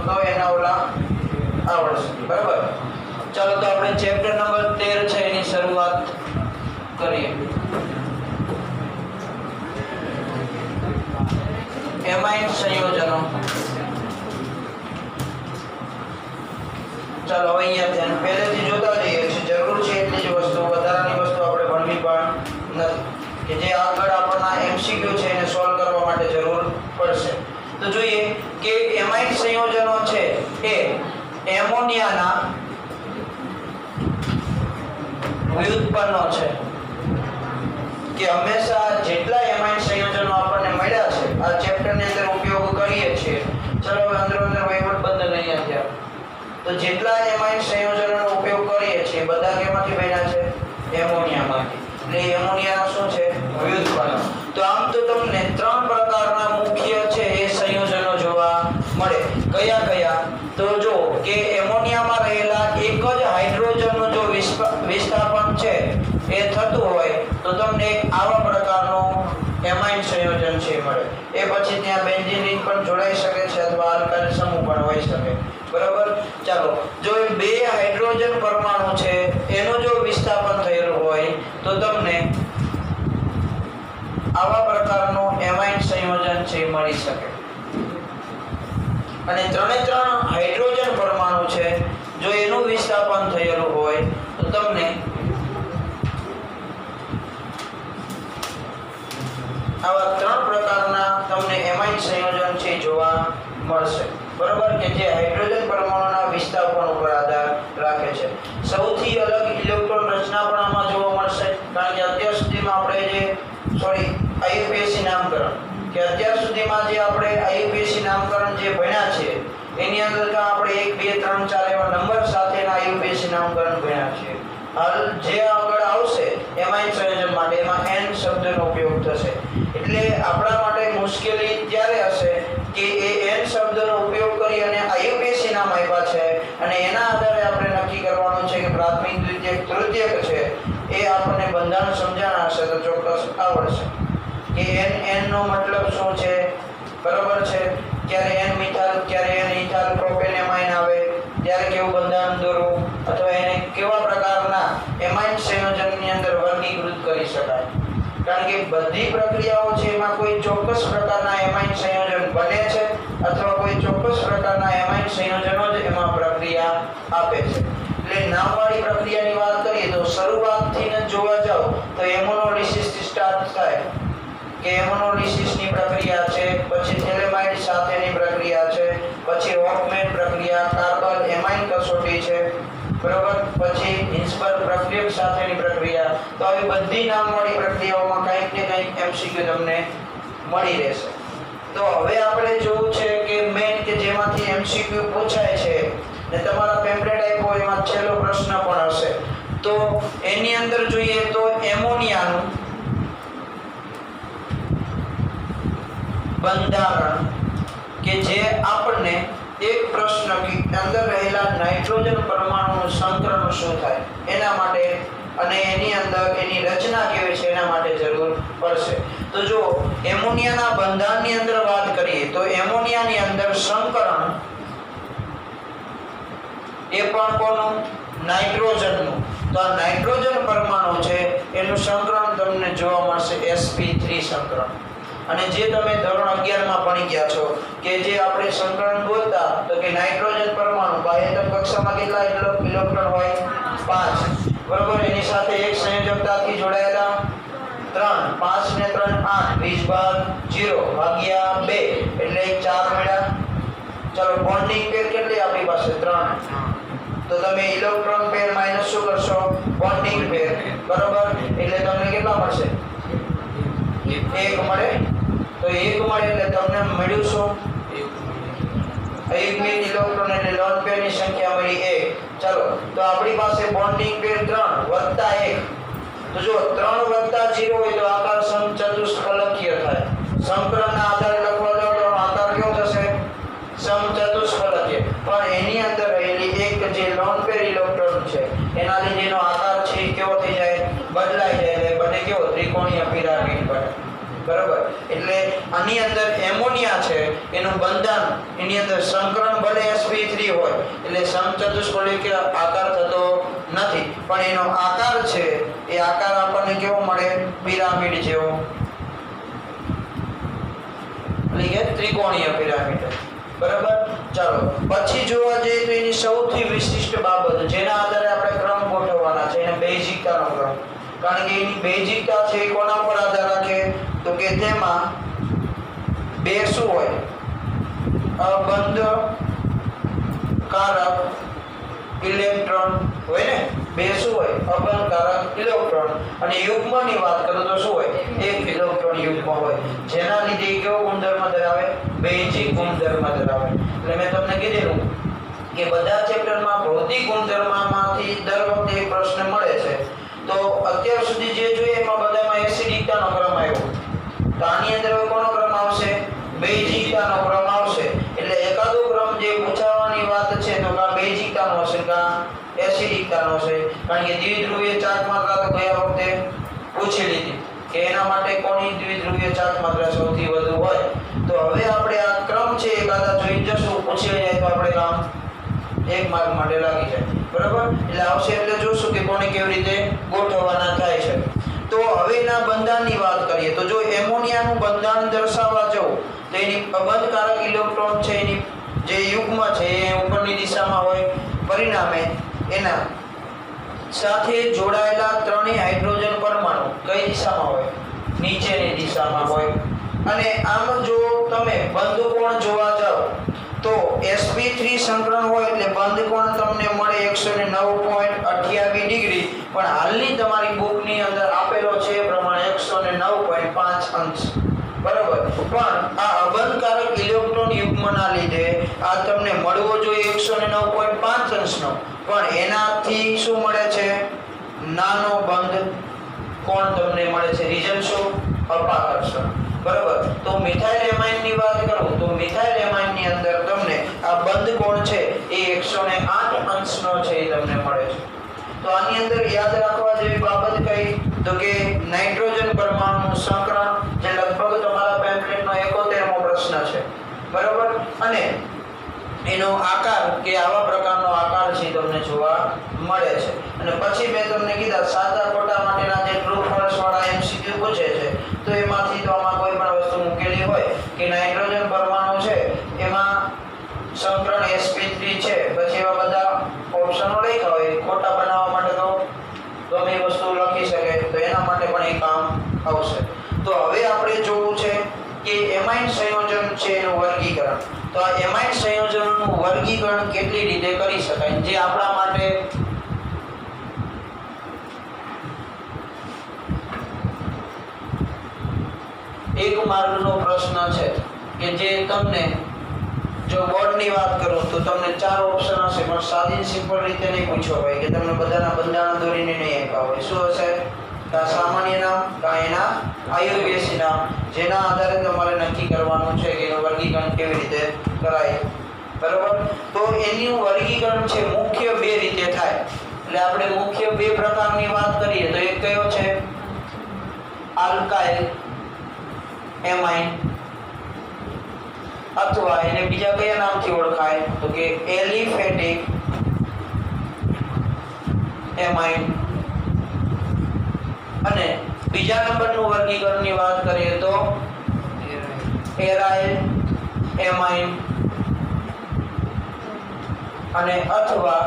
તો એના ઓલા આવડશે બરાબર। ચાલો તો આપણે ચેપ્ટર નંબર 13 છે એની શરૂઆત કરીએ। એમાઇન સંયોજનો। ચાલો હવે અહીંયા ધ્યાન પહેલેથી જોતા જઈએ છીએ, જરૂર છે એટલી જ વસ્તુ, વધારાની વસ્તુ આપણે ભણવી પણ નથી કે જે આગળ આપણના એમસીક્યુ છે એને સોલ્વ કરવા માટે જરૂર પડશે। તો જોઈએ કે એમાઇન સંયોજનો છે એ એમોનિયાના વ્યુત્પન્નો છે કે હંમેશા જેટલા એમાઇન સંયોજનો આપણને મળ્યા છે આ ચેપ્ટરની અંદર ઉપયોગ કરીએ છીએ। ચલો હવે અંદર વહીવટ બંધ અહીંયા થયા। તો જેટલા એમાઇન સંયોજનોનો ઉપયોગ કરીએ છીએ બધા કેમાંથી બન્યા છે? એમોનિયામાંથી। એટલે એમોનિયાના શું છે? વ્યુત્પન્નો। તો આમ તો તમને 3 પ્રકારના મુખ્ય છે એ સંયોજનો જોવા મળે। કયા કયા? તો જો કે એમોનિયામાં રહેલા એક જ હાઇડ્રોજનનું જો વિસ્થાપન છે એ થતું હોય તો તમને આવા પ્રકારનું એમાઇન સંયોજન છે મળે। એ પછી ત્યાં બેન્ઝીન રિંગ પણ જોડાઈ શકે છે અથવા આલ્કાઇલ સમૂહ પણ હોઈ શકે બરાબર। ચાલો જો એ 2 હાઇડ્રોજન પરમાણુ છે એનું જો વિસ્થાપન થયેલું હોય તો તમને આવા પ્રકારનું એમાઇન સંયોજન છે મળી શકે। અને 3 હાઇડ્રોજન પરમાણુ છે જો એનું વિસ્થાપન થયેલું હોય તો તમને આવા 3 પ્રકારના તમને એમાઇન સંયોજન છે જોવા મળશે બરાબર, કે જે હાઇડ્રોજન પરમાણુના વિસ્થાપન ઉપર આધાર રાખે છે। સૌથી અલગ ઇલેક્ટ્રોન રચના પણ આમાં જોવા મળશે, કારણ કે અત્યાર સુધીમાં આપણે જે આઈયુપીએસસી નામકરણ કે અત્યાર સુધીમાં જે આપણે આઈયુપીએસસી નામકરણ જે ભણ્યા છે એની અંદર તો આપણે 1 2 3 4 એવા નંબર સાથેના આઈયુપીએસસી નામકરણ ભણ્યા છે। હાલ જે આગળ આવશે એમાઇન સંયોજન માટે એમાં n શબ્દનો ઉપયોગ થશે। એટલે આપણા માટે મુશ્કેલી ત્યારે હશે કે એ n શબ્દનો ઉપયોગ કરી અને આઈયુપીએસસી નામ આપ્યા છે અને એના આધારે આપણે નક્કી કરવાનું છે કે પ્રાથમિક, દ્વિતીયક, તૃતીયક છે એ આપણને બંધારણ સમજાણા હશે તો ચોક્કસ આવડશે કે n નો મતલબ શું છે બરાબર છે। ક્યારે n મિથાઇલ, ક્યારે n ઇથાઇલ પ્રોપેન એમાઇન આવે ત્યારે કેવું બંધારણ દોરવું અથવા એને કેવા પ્રકારના એમાઇન સંયોજનની અંદર વર્ગીકૃત કરી શકાય, કારણ કે બધી પ્રક્રિયાઓ છે એમાં કોઈ ચોક્કસ પ્રકારના એમાઇન સંયોજન બને છે અથવા કોઈ ચોક્કસ પ્રકારના એમાઇન સંયોજનો જ એમાં પ્રક્રિયા આપે છે। એટલે નામવાળી પ્રક્રિયાની વાત કરીએ તો શરૂઆતથી જ જોવા જાવ તો એમોનોલિસિસ થી સ્ટાર્ટ થાય કે એમોનોલિસિસની પ્રક્રિયા છે, પછી થેલેમાઇડ સાથેની પ્રક્રિયા છે, પછી હોફમેન પ્રક્રિયા, કાર્બન એમાઇન કસોટી છે બરાબર, પછી હિન્સબર્ગ પ્રક્રિયક સાથેની પ્રક્રિયા। તો આવી બધી નામવાળી પ્રક્રિયાઓમાં કંઈક ને કંઈક એમસીક્યુ તમને મળી રહેશે। તો હવે આપણે જોવું છે કે મેઇન કે જેમાંથી એમસીક્યુ પૂછાય છે ને તમારા પેમ્પલેટ આપ્યો એમાં છેલ્લો પ્રશ્ન પણ હશે તો એની અંદર જોઈએ તો એમોનિયાનું બંધારણ કે જે આપણને એક પ્રશ્ન કે અંદર રહેલા નાઇટ્રોજન પરમાણુનું સંકરણ શું થાય એના માટે અને એની અંદર એની રચના કેવી છે એના માટે જરૂર પડશે। તો જો એમોનિયાના બંધારણની અંદર વાત કરીએ તો એમોનિયાની અંદર સંકરણ એ પણ કોનું? નાઇટ્રોજનનું। તો આ નાઇટ્રોજન પરમાણુ છે એનું સંકરણ તમને જોવા મળશે sp3 સંકરણ। અને જે તમે ધોરણ 11 માં ભણી ગયા છો કે જે આપણે સંકલન બોલતા તો કે નાઇટ્રોજન પરમાણુ બાહ્યતમ કક્ષામાં કેટલા ઇલેક્ટ્રોન હોય? 5 બરાબર, એની સાથે એક સંયોજકતાથી જોડાયેલા 3, 5 ને 3 8 20 ભાગ 0 ભાગ્યા 2 એટલે 4 મળ્યા। ચલો બોન્ડિંગ પેર કેટલી આપણી પાસે? 3। તો તમે ઇલેક્ટ્રોન પેર માઈનસ શું કરશો? બોન્ડિંગ પેર બરાબર, એટલે તમને કેટલા મળશે? 1 મળે। તો 1 મળે એટલે તમને મળ્યું શું? એક ઇલેક્ટ્રોન એટલે લોન પેરની સંખ્યા મળી 1। ચલો તો આપણી પાસે બોન્ડિંગ પેર 3 વત્તા 1। તો જો 3 વત્તા 0 હોય તો આકાર સમચતુષ્ફલકીય થાય। સંકલનના આધારે લખવા જાવ તો આકાર કેવો થશે? સમચતુષ્ફલકીય। પણ એની અંદર રહેલી એક જે લોન પેર ઇલેક્ટ્રોન છે એના લીધેનો આકાર છે કેવો થઈ જાય? બદલાઈ જાય એટલે બને કેવો? ત્રિકોણીય પિરામિડ બને। બરાબર. એટલે આની અંદર એમોનિયા છે એનું બંધન એની અંદર સંકરણ ભલે sp3 હોય એટલે સમચતુષ્ફલક આકાર થતો નથી, પણ એનો આકાર છે એ આકાર આપણને કેવો મળે? પિરામિડ જેવો, એટલે કે ત્રિકોણીય પિરામિડ. બરાબર. ચાલો પછી જોવા જઈએ તો એની સૌથી વિશિષ્ટ બાબત જેના આધારે આપણે ક્રમ ગોઠવવાના છે એને બેઝિકતાનો ક્રમ. કારણ કે એની બેઝિકતા છે એ કોના પર આધાર રાખે? તો કે તેમાં બે શું હોય? અબંધકારક ઇલેક્ટ્રોન હોય ને, બે શું હોય? અબંધકારક ઇલેક્ટ્રોન. અને યુગ્મની વાત કરું તો શું હોય? એક ઇલેક્ટ્રોન યુગ્મ હોય, જેના લીધે કેવો ગુણધર્મ ધરાવે? બેઝિક ગુણધર્મ ધરાવે. એટલે મેં તમને કીધેલું કે બધા ચેપ્ટરમાં ભૌતિક ગુણધર્મમાંથી દર વખતે એક પ્રશ્ન મળે છે. તો અત્યાર સુધી જે જોઈએ એમાં બધામાં એસિડિકતાનો ક્રમ આવ્યો. તો આની અંદર કોનો ક્રમ આવશે? બેઝિકતાનો ક્રમ આવશે. એટલે એકાદો ક્રમ જે પૂછાવાની વાત છે તો કા બેઝિકતાનો હશે કા એસિડિકતાનો છે. કારણ કે દ્વિધ્રુવીય ચાર્જ માત્રા તો ગયા વખતે પૂછી લીધી કે એના માટે કોની દ્વિધ્રુવીય ચાર્જ માત્રા સૌથી વધુ હોય. તો હવે આપણે આ ક્રમ છે એકાદા જોઈ જશું, પૂછી જાય તો આપણે કામ એક માર્ક માટે લાગી જાય. બરાબર. એટલે આવશે એટલે જોશું કે કોને કેવી રીતે ગોઠવવાના થાય છે. તો હવે એના બંધાણની વાત કરીએ તો જો એમોનિયાનું બંધાણ દર્શાવવા જાઉં તો એની અબંધકારક ઇલેક્ટ્રોન છે એની જે યુગ્મ છે એ ઉપરની દિશામાં હોય, પરિણામે એના સાથે જોડાયેલા ત્રણેય હાઇડ્રોજન પરમાણુ કઈ દિશામાં હોય? નીચેની દિશામાં હોય. અને આમ જો તમે બંધ કોણ જોવા જાઓ તો sp3 સંકરણ હોય એટલે બંધ કોણ તમને મળે 109.28 ડિગ્રી, પણ હાલની તમારી બુકની અંદર આપેલો છે એ પ્રમાણે 109.5 અંશ. બરાબર. પણ આ અબંધકારક ઇલેક્ટ્રોન યુગ્મના લીધે આ તમને મળવો જોઈએ 109.5 અંશનો, પણ એનાથી શું મળે છે? નાનો બંધ કોણ તમને મળે છે. રીઝન શું? અપાકર્ષણ. બરાબર. તો મિથાઇલ એમાઇનની વાત કરું તો મિથાઇલ એમાઇનની અંદર તમને આ બંધ કોણ છે એ 108 અંશનો છે એ તમને મળે છે. તો આની અંદર યાદ રાખવા જેવી બાબત કઈ? તો કે નાઇટ્રોજન પરમાણુનું સંકરણ, જે લગભગ તમારા પેમ્ફલેટનો 71મો પ્રશ્ન છે. બરાબર. અને એનો આકાર કે આવા પ્રકારનો આકાર છે તમને જોવા મળે છે. અને પછી મેં તમને કીધા સાચા ખોટા માટેના જે ટ્રુ ફોલ્સ વાળા એમસીક્યુ પૂછે છે તો એમાંથી તો આમાં કોઈ પણ વસ્તુ મૂકેલી હોય કે નાઇટ્રોજન પરમાણુ છે એમાં સંકરણ sp3 છે, પછી એવા બધા ઓપ્શનો લખ્યા હોય, ખોટા બનાવવા માટે તો ગમે એ વસ્તુ લખી શકે, તો એના માટે પણ એ કામ આવશે. તો હવે આપણે જોવું છે કે એમાઇન સંયોજન છે એનું વર્ગીકરણ. તો આ એમાઇન સંયોજનોનું વર્ગીકરણ કેટલી રીતે કરી શકાય, જે આપણા માટે એક માર્કનો પ્રશ્ન છે કે જે તમને જો બોર્ડની વાત કરું તો તમને 4 ઓપ્શન હશે, પણ સાદી સિમ્પલ રીતે નહીં પૂછ્યો હોય કે તમને બધાના બંધારણ દોરીને નહીં આપ્યા હોય. શું હશે? કા સામાન્ય નામ, કા એના આયુર્વેદી નામ, જેના આધારે તમારે નક્કી કરવાનું છે કે એનું વર્ગીકરણ કેવી રીતે કરાય. બરાબર. તો એનું વર્ગીકરણ છે મુખ્ય બે રીતે થાય. એટલે આપણે મુખ્ય બે પ્રકારની વાત કરીએ તો એક કયો છે? આલ્કાઇલ એમાઇન, અથવા એને બીજા કયા નામથી ઓળખાય તો કે એલિફેટિક એમાઇન. અને બીજા નંબરનું વર્ગીકરણની વાત કરીએ તો એરાઇલ એમાઇન અને અથવા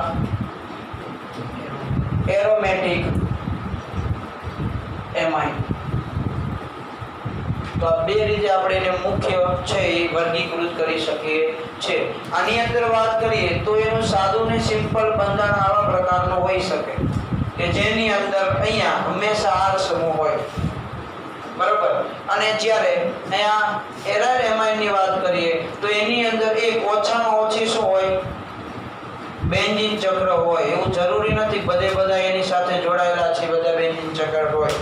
એરોમેટિક એમાઇન. તો આ બે રીતે આપણે એને મુખ્ય છે એ વર્ગીકૃત કરી શકીએ છે. આની અંદર વાત કરીએ તો એનું સાદું ને સિમ્પલ બંધારણ આવા પ્રકારનું હોઈ શકે કે જેની અંદર અહીંયા હંમેશા R સમૂહ હોય. બરાબર. અને જ્યારે અહીંયા એરાઇલ એમાઇનની વાત કરીએ તો એની અંદર એક ઓછામાં ઓછી શું હોય? બેન્ઝીન ચક્ર હોય. એવું જરૂરી નથી બધા એની સાથે જોડાયેલા છે બધા બેન્ઝીન ચક્ર હોય.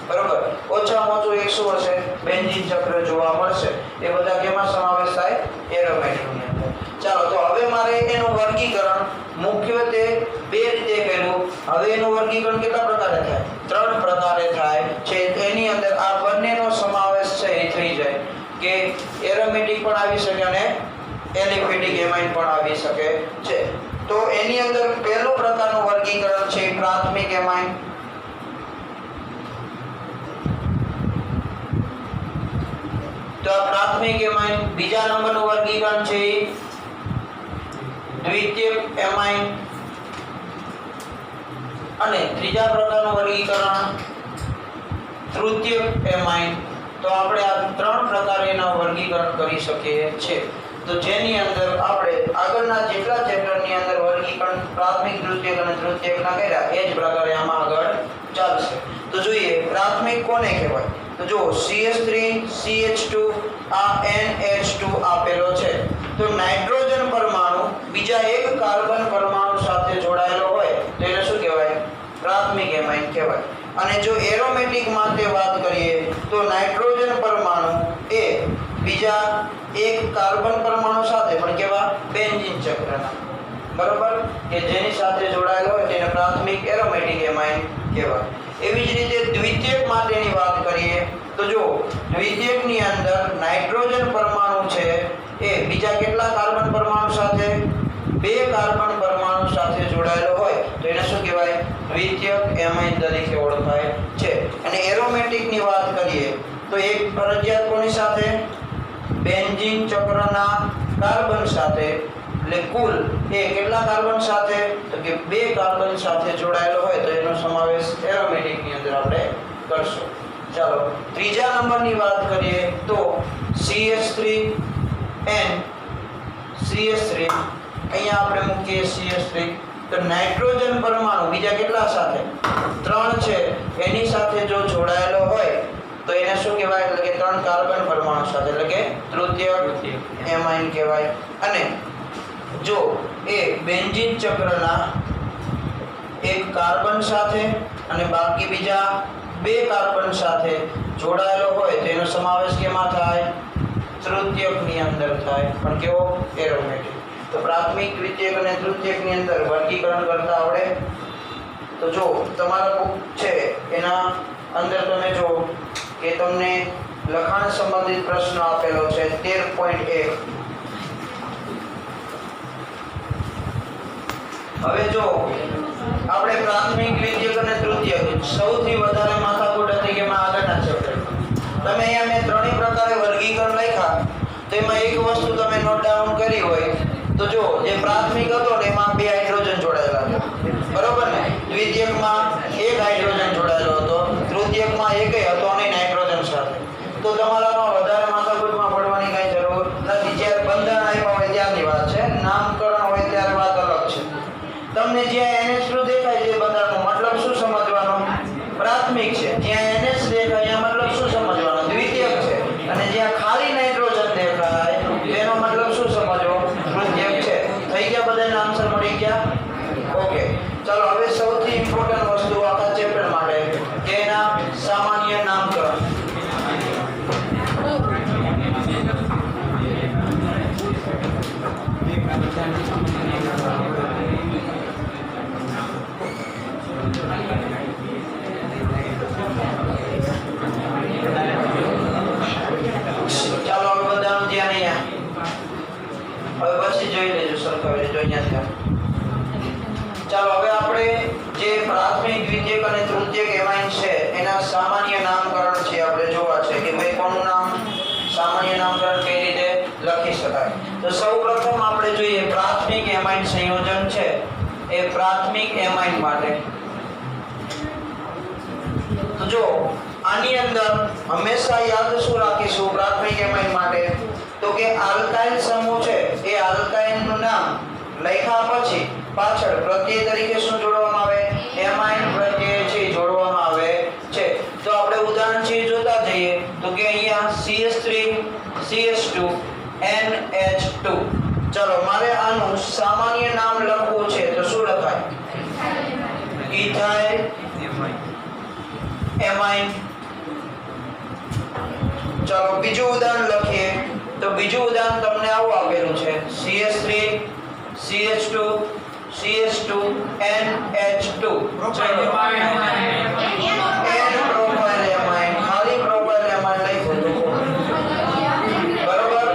બરાબર. ઓછામાં ઓછું એક શું હશે? બેન્ઝીન ચક્ર જોવા મળશે. એ બધા કેમાં સમાવેશ થાય? એરોમેટિકની અંદર. ચાલો તો હવે મારે એનું વર્ગીકરણ મુખ્યત્વે બે રીતે કર્યું. હવે એનું વર્ગીકરણ કેટલા પ્રકારે થાય? 3 પ્રકારે થાય છે. એની અંદર આ બંનેનો સમાવેશ છે એરોમેટિક પણ આવી શકે અને એલિફેટિક એમાઇન પણ આવી શકે છે. તો એની અંદર પહેલું પ્રકારનું વર્ગીકરણ છે પ્રાથમિક એમાઇન. તો આ પ્રાથમિક એમાઇન. બીજા નંબરનું વર્ગીકરણ છે દ્વિતીયક એમાઇન. અને ત્રીજા પ્રકારનું વર્ગીકરણ તૃતીયક એમાઇન. તો આપણે આ ત્રણ પ્રકારે એના વર્ગીકરણ કરી શકીએ છીએ. તો જેની અંદર આપણે આગળના જેટલા ચેપ્ટરની અંદર વર્ગીકરણ પ્રાથમિક, દ્વિતીયક અને તૃતીયકના કર્યા એ જ પ્રકારે આમાં આગળ ચાલશે. તો જોઈએ પ્રાથમિક કોને કહેવાય? તો જો CH3 CH2 આ NH2 આપેલો છે. તો નાઇટ્રોજન પરમાણુ બીજા એક કાર્બન પરમાણુ સાથે જોડાયેલો હોય તો એને શું કહેવાય? પ્રાથમિક એમાઇન કહેવાય. અને જો એરોમેટિક માટે વાત કરીએ તો નાઇટ્રોજન પરમાણુ એ બીજા એક કાર્બન પરમાણુ સાથે પણ કેવા બેન્ઝીન ચક્રના, બરોબર, કે જેની સાથે જોડાયેલો હોય તેને પ્રાથમિક એરોમેટિક એમાઇન કહેવાય. એવી જ રીતે દ્વિતીયક માટેની વાત કરીએ તો જો દ્વિતીયકની અંદર નાઇટ્રોજન પરમાણુ છે એ બીજા કેટલા કાર્બન પરમાણુ સાથે? બે કાર્બન પરમાણુ સાથે જોડાયેલો હોય તો એને શું કહેવાય? દ્વિતીયક એમાઇન તરીકે ઓળખાય છે. અને એરોમેટિકની વાત કરીએ તો એક ફરજિયાત કોની સાથે? બેન્ઝીન ચક્રના કાર્બન સાથે. એટલે કુલ એ કેટલા કાર્બન સાથે? તો કે બે કાર્બન સાથે જોડાયેલો હોય તો એનો સમાવેશ એરોમેટિકની અંદર આપણે કરશું. ચાલો ત્રીજા નંબરની વાત કરીએ તો CH3N CH3 અહીંયા આપણે મૂકીએ CH3. તો નાઇટ્રોજન પરમાણુ બીજા કેટલા સાથે? ત્રણ છે. એની સાથે જો જોડાયેલો હોય તો એને શું કહેવાય? એટલે કે ત્રણ કાર્બન પરમાણુ સાથે, એટલે કે તૃતીયક એમાઇન કહેવાય. અને જો એ બેન્ઝીન ચક્રના એક કાર્બન સાથે અને બાકી બીજા બે કાર્બન સાથે જોડાયેલો હોય તો એનો સમાવેશ કેમાં થાય? તૃતીયકની અંદર થાય, પણ કેવો? એરોમેટિક. તો પ્રાથમિક, દ્વિતીયક અને તૃતીયકની અંદર વર્ગીકરણ કરતા આવડે. તો જો તમારા બુક છે એના અંદર તમે જો કે તમને લખાણ સંબંધિત પ્રશ્ન આપેલો છે 13.1. હવે જો આપણે પ્રાથમિક, દ્વિતીયક અને તૃતીયક સૌથી વધારે માથાકૂટ હતી કે એમાં આગળના ચેપ્ટર તમે અહીંયા મેં ત્રણેય પ્રકારે વર્ગીકરણ લખ્યા તો એમાં એક વસ્તુ તમે નોટ ડાઉન કરી હોય તો જો જે પ્રાથમિક હતો ને એમાં બે હાઇડ્રોજન જોડાયેલા હતા, બરોબર ને? દ્વિતીયકમાં એક હાઇડ્રોજન જોડાયેલો હતો, તૃતીયકમાં એકય હતો અને નાઇટ્રોજન સાથે. તો તમારામાં વધારે માથાકૂટમાં પડવાની કાંઈ જરૂર નથી. જ્યારે બંધારણ આપ્યા હોય ત્યારની વાત છે, નામકરણ હોય ત્યારે વાત અલગ છે. તમને જ્યાં NH2 દેખાય છે બંધારણનો મતલબ શું સમજવાનો? પ્રાથમિક છે. જ્યાં NH દેખાય એનો મતલબ શું સમજવાનો? દ્વિતીયક છે. અને જ્યાં ખાલી નાઇટ્રોજન દેખાય એનો મતલબ શું સમજવો? તૃતીયક છે. થઈ ગયા? બધાને આન્સર મળી ગયા? ઓકે. ચાલો હવે સૌથી ઇમ્પોર્ટન્ટ વસ્તુ આખા ચેપ્ટર માટે કે એના સામાન્ય નામકરણ. ચાલો હવે બધાનું ધ્યાન અહીંયા. હવે પછી જોઈ લેજો સરખાવી લેજો અહીંયા. ચાલો હવે આપણે જે પ્રાથમિક, દ્વિતીયક અને તૃતીયક એમાઇન છે એના સામાન્ય નામકરણ છે આપણે જોવા છે કે ભાઈ કોનું નામ સામાન્ય નામકરણ કઈ રીતે લખી શકાય. તો સૌપ્રથમ આપણે જોઈએ પ્રાથમિક એમાઇન સંયોજન છે એ પ્રાથમિક એમાઇન માટે. તો જો આની અંદર હંમેશા યાદ શું રાખીશું પ્રાથમિક એમાઇન માટે? તો કે આલ્કાઇલ સમૂહ છે એ આલ્કાઇલનું નામ લખ્યા પછી પાછળ પ્રત્યય તરીકે શું જોડવામાં આવે? એમાઇન પ્રત્યય છે જોડવામાં આવે છે. તો આપણે ઉદાહરણ છે જોતા જઈએ તો કે અહીંયા CH3 CH2 NH2. ચલો મારે આનું સામાન્ય નામ લખવું છે તો શું લખાય? Ethyl amine. ચલો બીજું ઉદાહરણ લખીએ તો બીજું ઉદાહરણ તમને આવું આપેલું છે CH3 CH2 CH2 NH2. ચલો N પ્રોપાઇલ એમાઇન, ખાલી પ્રોપાઇલ એમાઇન લખ્યું, બરોબર?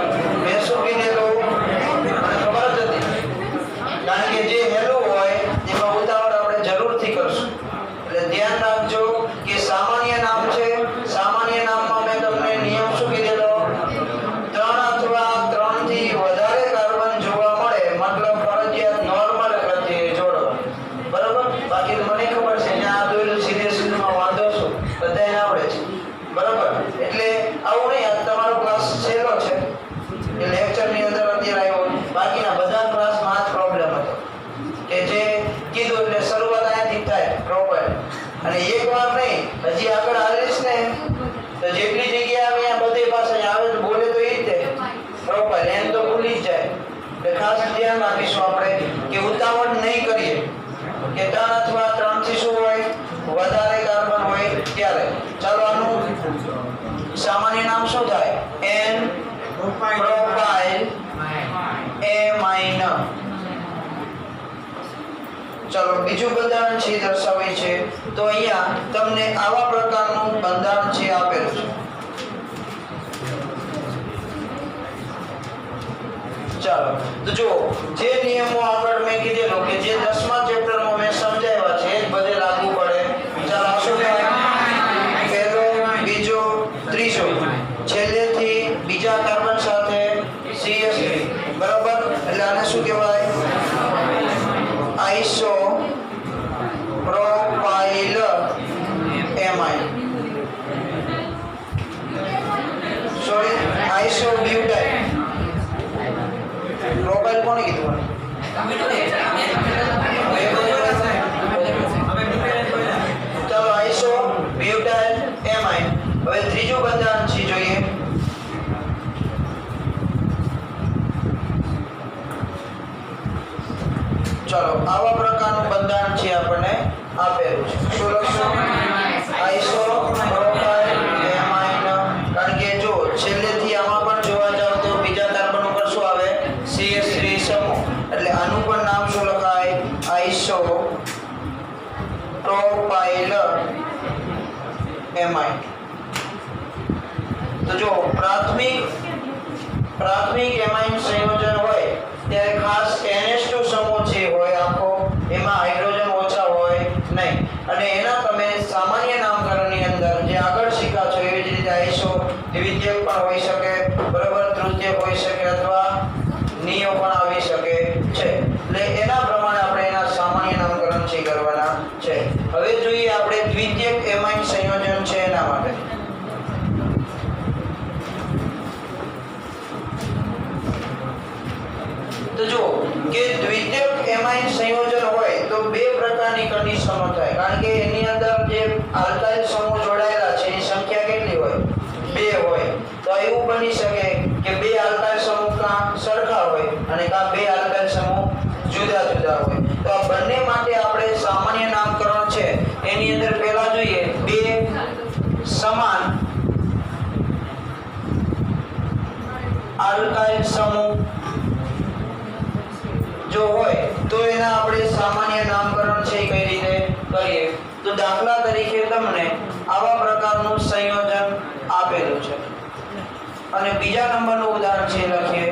આપીશું આપણે કે ઉતાવળ નહીં કરીએ કે 3 અથવા 3 થી શું હોય વધારે કાર્બન હોય ત્યારે. ચાલો આનું સામાન્ય નામ શું થાય? N propyl amine. ચાલો બીજું બંધારણ છે દર્શાવાય છે. તો અહીંયા તમને આવા પ્રકારનું બંધારણ છે આપેલું છે. ચાલો તો જો જે નિયમો આગળ મેં કીધેલો કે જે 10મા ચેપ્ટરમાં મેં સમજાવ્યા છે એ જ બધે લાગુ પડે. ચાલો આ શું કહેવાય? પહેલો, બીજો, ત્રીજો, છેલ્લેથી બીજા કાર્બન સાથે CH3. બરાબર? એટલે આને શું કહેવાય? Isopropylamine. Sorry, isobutyl. Propyl કોણે કીધું? ચાલો આઇસો બ્યુટાઇલ એમાઇન. હવે ત્રીજું બંધારણ છે જોઈએ. ચાલો આવા પ્રકારનું બંધારણ છે આપણને આપેલું છે. શું લખશું? Iso propyl amine. કારણ કે જો છેલ્લેથી આમાં પણ જોવા જાવ તો બીજા કાર્બન ઉપર શું આવે? CH3 સમૂહ. એટલે આનું પણ નામ શું લખાય? Iso propyl amine. તો જો પ્રાથમિક એમાઇન સંયોજન હોય ત્યારે ખાસ NH2 સમૂહ છે હોય આખો, એમાં હાઇડ્રોજન ઓછા હોય નહીં. અને એના તમે સામાન્ય નામકરણની અંદર જે આગળ શીખ્યા છો એવી જ રીતે આઇસો દ્વિતીયક પણ હોઈ શકે, બરાબર, તૃતીયક હોઈ શકે અથવા નિયો પણ આવી શકે છે. એટલે એના પ્રમાણે આપણે એના સામાન્ય નામકરણ છે કરવાના છે. હવે જોઈએ આપણે દ્વિતીયક એમાઇન સંયોજન છે એના માટે. તો જો કે દ્વિતીયક એમાઇન સંયોજન હોય તો બે પ્રકારની કન્ડિશનો થાય. કારણ કે એની અંદર જે આલ્કાઇલ સમૂહ જોડાયેલા છે એની સંખ્યા કેટલી હોય? 2 હોય. તો એવું બની શકે કે બે આલ્કાઇલ સમૂહ કાં સરખા હોય અને કાં બે આલ્કાઇલ સમૂહ જુદા જુદા હોય. તો આ બંને માટે આપણે સામાન્ય નામકરણ છે એની અંદર પહેલા જોઈએ બે સમાન આલ્કાઇલ સમૂહ જો હોય તો એના આપણે સામાન્ય નામકરણ છે કઈ રીતે કરીએ. તો દાખલા તરીકે તમને આવા પ્રકારનું સંયોજન આપેલું છે અને બીજા નંબરનું ઉદાહરણ છે લખીએ.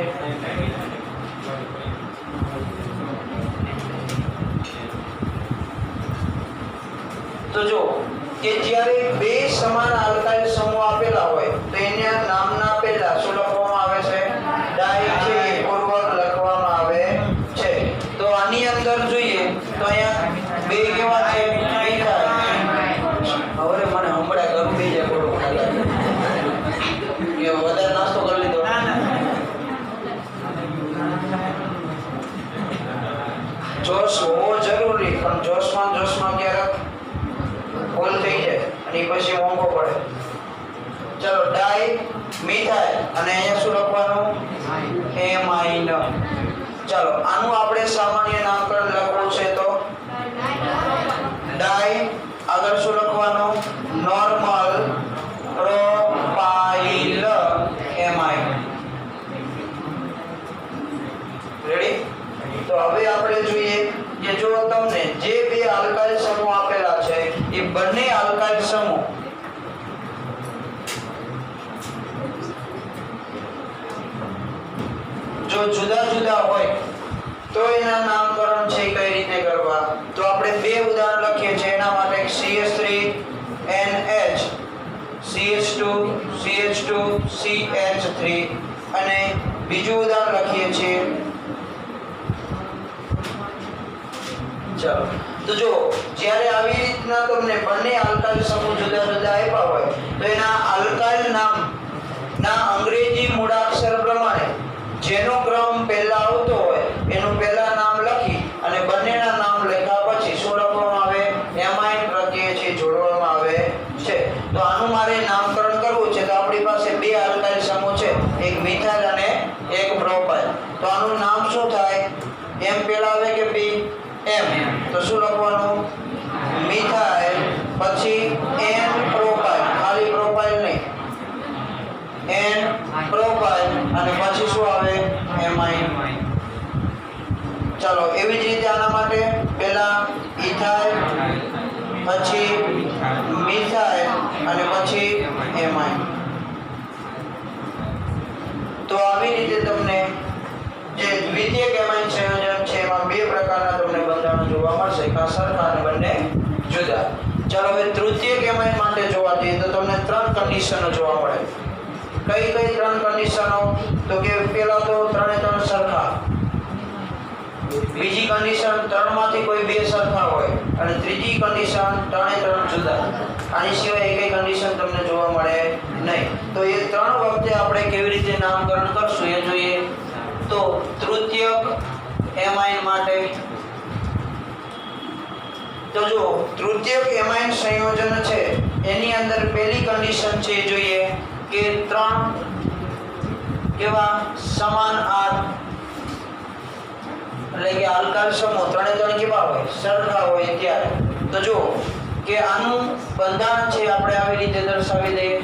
તો જો કે જ્યારે બે સમાન આલ્કાઇલ સમૂહ આપેલા હોય તો એના નામના પહેલા શું લખવામાં આવે છે? ડાઈ છે પૂર્વક લખવામાં આવે છે. તો આની અંદર જોઈએ તો અહીંયા બે કેવા છે? મિથાઇલ. હવે મને હમણાં કરું બીજે બોલો કે વધારે નાસ્તો કરી લીધો. જોશ હોવો જરૂરી, પણ જોશમાં ક્યારેક ભૂલ થઈ જાય અને પછી મોંઘો પડે. ચલો ડાઈ મિથાઇલ અને અહીંયા શું લખવાનું? એમાઇન. ચાલો આનું આપણે સામાન્ય નામકરણ લખવું છે તો ડાઈ આગળ શું લખવાનું? Normal propyl amine. રેડી? તો હવે આપણે જોઈએ કે જો તમને જે બે આલ્કાઇલ સમૂહ આપેલા છે એ બંને આલ્કાઇલ સમૂહ જો જુદા જુદા હોય તો એના નામકરણ છે કઈ રીતે કરવા. તો આપણે બે ઉદાહરણ લખીએ છીએ એના માટે. CH3NH, CH2 CH2 CH3 અને બીજું ઉદાહરણ લખીએ છીએ. ચાલો તો જો જ્યારે આવી રીતના તમને બંને આલ્કાઇલ સમૂહ જુદા જુદા આપ્યા હોય તો એના આલ્કાઇલ નામ ના અંગ્રેજી મૂળાક્ષર પ્રમાણે જેનો ક્રમ પહેલા આવતો હોય એનું પહેલા નામ લખી અને બંનેના નામ લખ્યા પછી શું લખવામાં આવે? એમાઇન પ્રત્યય છે જોડવામાં આવે છે. તો આનું મારે નામકરણ કરવું છે તો આપણી પાસે બે આલ્કાઇલ સમૂહ છે, એક મિથાઇલ અને એક પ્રોપાઇલ. તો આનું નામ શું થાય? એમ પેલા આવે કે પી એમ, તો શું લખવાનું? મિથાઇલ પછી એન પ્રોપાઇલ, ખાલી પ્રોપાઇલ નહીં, એન પ્રોપાઇલ અને પછી શું આવે? એમાઇન. ચાલો એવી જ રીતે આના માટે પહેલા ઇથાઇલ પછી મિથાઇલ અને પછી એમાઇન. તો આવી રીતે તમને જે દ્વિતીયક એમાઇન સંયોજન છે એમાં બે પ્રકારના તમને બંધારણ જોવા મળશે, એક સરખા અને બંને જુદા. ચાલો હવે તૃતીયક એમાઇન માટે જોવા જઈએ તો તમને ત્રણ કન્ડિશનો જોવા મળે. કઈ કઈ ત્રણ કન્ડિશનો? તો કે પહેલા તો ત્રણે ત્રણ સરખા, બીજી કન્ડિશન ત્રણમાંથી કોઈ બે સરખા હોય અને ત્રીજી કન્ડિશન ત્રણે ત્રણ જુદા. આની સિવાય એકેય કન્ડિશન તમને જોવા મળે નહીં. તો એ ત્રણ વખતે આપણે કેવી રીતે નામકરણ કરશું એ જોઈએ. તો તૃતીયક એમાઇન માટે તો જો તૃતીયક એમાઇન સંયોજન છે એની અંદર પહેલી કન્ડિશન છે જોઈએ કે ત્રણ કેવા સમાન આર, એટલે કે આલ્કાઇલ સમૂહ ત્રણે ત્રણ કેવા હોય? સરખા હોય. ત્યારે તો જો કે આનું બંધારણ છે આપણે આવી રીતે દર્શાવી દઈએ.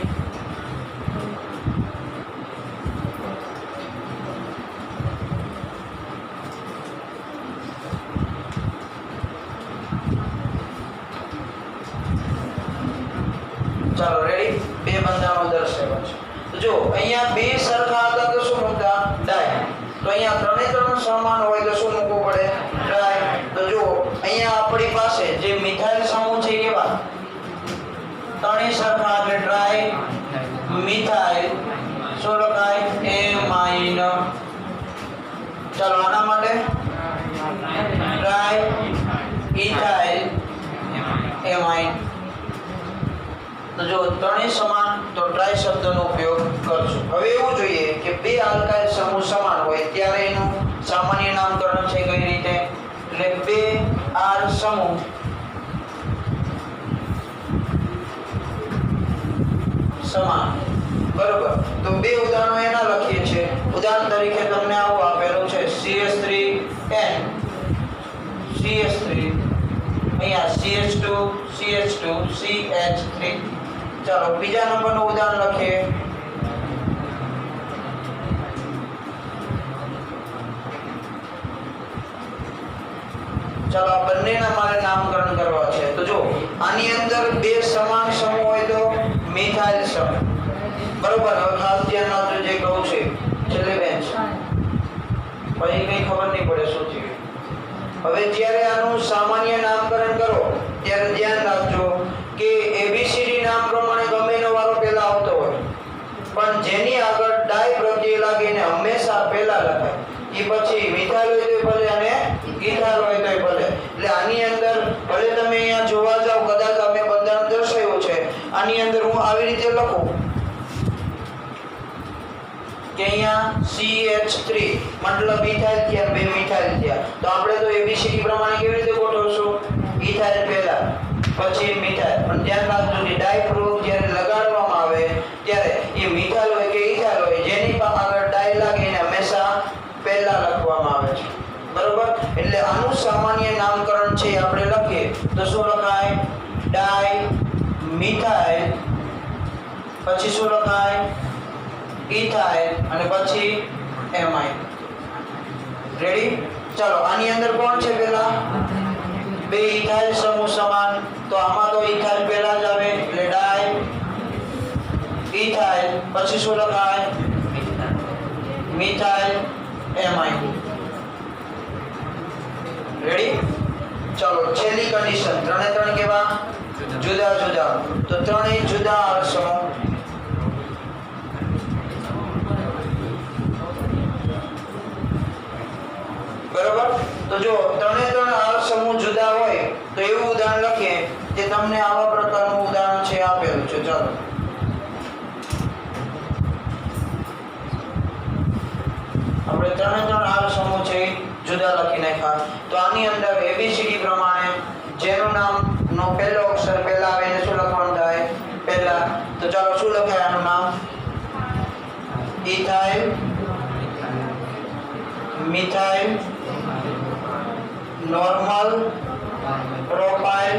ચાલો રેડી, બે બંધારણો દર્શાવ્યા છે. તો જો અહીંયા બે સરખા હતા તો શું મૂકતા? ડાય. તો અહીંયા ત્રણે ત્રણ સમાન હોય તો શું મૂકવું પડે? ડાય. તો જો અહીંયા આપણી પાસે જે મિથાઇલ સમૂહ છે કેવા? ત્રણે સરખા એટલે ટ્રાય મિથાઇલ. શું લખાય? એમાઇન. ચાલો આના માટે ટ્રાય ઇથાઇલ એમાઇન. તો જો ત્રણેય સમાન તો ટ્રાય શબ્દનો ઉપયોગ કરશું. હવે એવું જોઈએ કે બે આલ્કાઇલ સમૂહ સમાન હોય ત્યારે એનું સામાન્ય નામકરણ છે કઈ રીતે? એટલે બે આર સમૂહ સમાન, બરોબર. તો બે ઉદાહરણો એના લખીએ છીએ. ઉદાહરણ તરીકે તમને આવું આપેલું છે CH3N CH3, અહીંયા CH2 CH2 CH3. ચાલો બીજા નંબરનું ઉદાહરણ લખીએ. ચાલો આ બંનેના મારે નામકરણ કરવા છે. તો જો આની અંદર બે સમાન સમૂહ હોય તો મિથાઇલ સમૂહ, બરોબર. હવે ખાસ ધ્યાન આપજો જે કહું છે છેલ્લે બેન્ચ, પછી કઈ ખબર નહીં પડે શું થયું. હવે જ્યારે આનું સામાન્ય નામકરણ કરો ત્યારે ધ્યાન રાખજો કે એબીસીડી નામ પ્રમાણે ગમે એનો વારો પહેલા આવતો હોય, પણ જેની આગળ ડાય પ્રત્યય લાગે એને હંમેશા પહેલા લખાય. એ પછી મિથાઇલ હોય તો ભલે અને ઇથાઇલ હોય તો ભલે. એટલે આની અંદર ભલે તમે અહીંયા જોવા જાવ, કદાચ અમે બંધારણ દર્શાવ્યું છે, આની અંદર હું આવી રીતે લખું કે અહીંયા CH3 મતલબ ઇથાઇલ થયા, બે મિથાઇલ થયા. તો આપણે તો એબીસીડી પ્રમાણે કેવી રીતે ગોઠવશું? ઇથાઇલ પહેલા પછી મિથાઇલ. પણ ધ્યાન રાખજો કે ડાય પ્રૂફ જ્યારે લગાડવામાં આવે ત્યારે એ મિથાઇલ હોય કે ઇથાઇલ હોય, જેની આગળ ડાય લાગે એને હંમેશા પહેલા લખવામાં આવે છે, બરોબર. એટલે આનું સામાન્ય નામકરણ છે આપણે લખીએ તો શું લખાય? ડાય મિથાઇલ પછી શું લખાય? ઇથાઇલ અને પછી એમાઇન. રેડી? ચાલો આની અંદર કોણ છે પહેલા? બે ઇથાઇલ સમૂહ સમાન, તો આમાં તો ઇથાઇલ પહેલા જ આવે એટલે ડાય ઇથાઇલ પછી શું લખાય? Methyl amine. રેડી? ચાલો છેલ્લી કન્ડિશન, ત્રણે ત્રણ કેવા? જુદા જુદા. તો ત્રણેય જુદા આર સમૂહ, બરોબર. તો જો ત્રણે ત્રણ આર સમૂહ જુદા હોય તો એવું ઉદાહરણ લખીએ કે તમને આવા પ્રકારનું ઉદાહરણ છે આપેલું છે. ચાલો આપણે ત્રણે ત્રણ આર સમૂહ છે જુદા લખી નાખ્યા. તો આની અંદર એબીસીડી પ્રમાણે જેનું નામ નો પહેલો અક્ષર પહેલા આવે એને શું લખવાનું થાય? પહેલા. તો ચાલો શું લખાય આનું નામ? ઇથાઇલ મિથાઇલ નોર્મલ, પ્રોપાઇલ